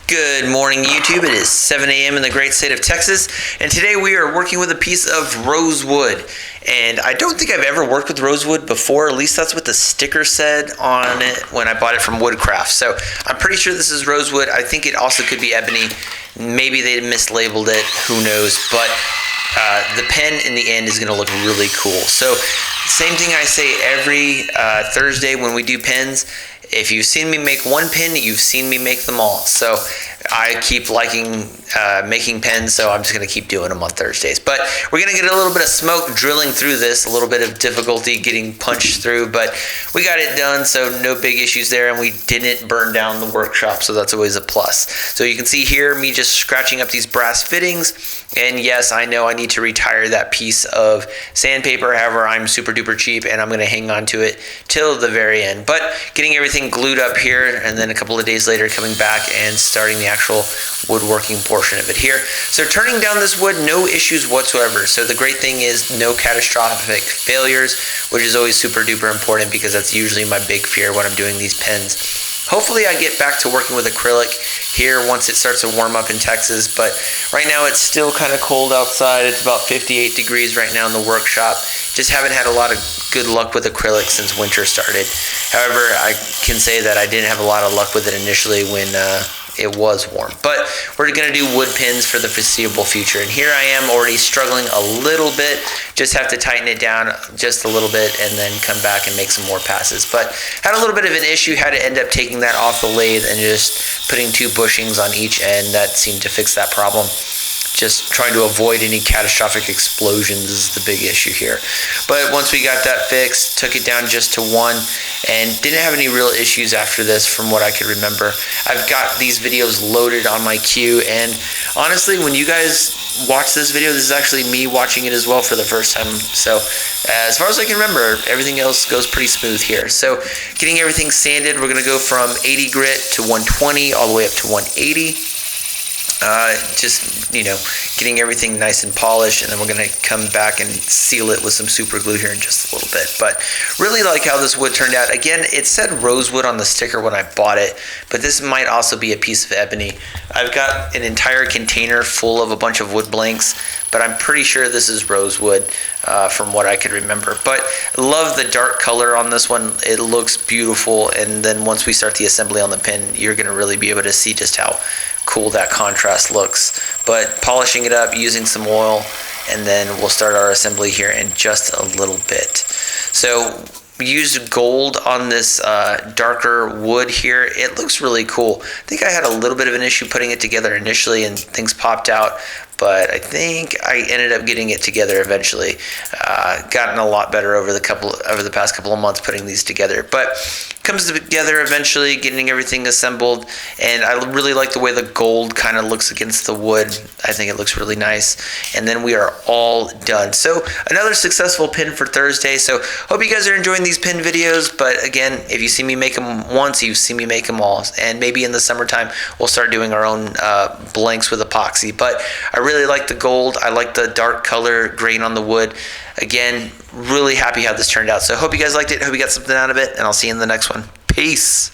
Good morning, YouTube. It is 7 a.m. in the great state of Texas, and today we are working with a piece of rosewood. And I don't think I've ever worked with rosewood before, at least that's what the sticker said on it when I bought it from Woodcraft. So I'm pretty sure this is rosewood. I think it also could be ebony. Maybe they mislabeled it, who knows, but the pen in the end is going to look really cool. So same thing I say every Thursday when we do pens. If you've seen me make one pen, you've seen me make them all. So I keep liking making pens, so I'm just going to keep doing them on Thursdays. But we're going to get a little bit of smoke drilling through this, a little bit of difficulty getting punched through, but we got it done, so no big issues there, and we didn't burn down the workshop, so that's always a plus. So you can see here me just scratching up these brass fittings, and yes, I know I need to retire that piece of sandpaper. However, I'm super duper cheap, and I'm going to hang on to it till the very end. But getting everything glued up here, and then a couple of days later coming back and starting the actual woodworking portion of it here. So turning down this wood, no issues whatsoever. So the great thing is no catastrophic failures, which is always super duper important because that's usually my big fear when I'm doing these pens. Hopefully I get back to working with acrylic here once it starts to warm up in Texas, but right now it's still kind of cold outside. It's about 58 degrees right now in the workshop. Just haven't had a lot of good luck with acrylic since winter started. However, I can say that I didn't have a lot of luck with it initially when it was warm. But we're gonna do wood pens for the foreseeable future. And here I am already struggling a little bit. Just have to tighten it down just a little bit and then come back and make some more passes. But had a little bit of an issue, had to end up taking that off the lathe and just putting 2 bushings on each end. That seemed to fix that problem. Just trying to avoid any catastrophic explosions is the big issue here. But once we got that fixed, took it down just to 1 and didn't have any real issues after this from what I could remember. I've got these videos loaded on my queue, and honestly, when you guys watch this video, this is actually me watching it as well for the first time. So as far as I can remember, everything else goes pretty smooth here. So getting everything sanded, we're gonna go from 80 grit to 120 all the way up to 180. Just, you know, getting everything nice and polished, and then we're going to come back and seal it with some super glue here in just a little bit. But really like how this wood turned out. Again, it said rosewood on the sticker when I bought it, but this might also be a piece of ebony. I've got an entire container full of a bunch of wood blanks, but I'm pretty sure this is rosewood from what I could remember. But love the dark color on this one. It looks beautiful, and then once we start the assembly on the pen, you're going to really be able to see just how cool that contrast looks. But polishing it up, using some oil, and then we'll start our assembly here in just a little bit. So we used gold on this darker wood here. It looks really cool. I think I had a little bit of an issue putting it together initially and things popped out, but I think I ended up getting it together eventually. Gotten a lot better over the past couple of months putting these together, but comes together eventually, getting everything assembled, and I really like the way the gold kind of looks against the wood. I think it looks really nice, and then we are all done. So another successful pin for Thursday. So hope you guys are enjoying these pin videos, but again, if you see me make them once, you've seen me make them all, and maybe in the summertime we'll start doing our own blanks with epoxy. But I really like the gold. I like the dark color grain on the wood. Again, really happy how this turned out. So hope you guys liked it. Hope you got something out of it, and I'll see you in the next one. Peace.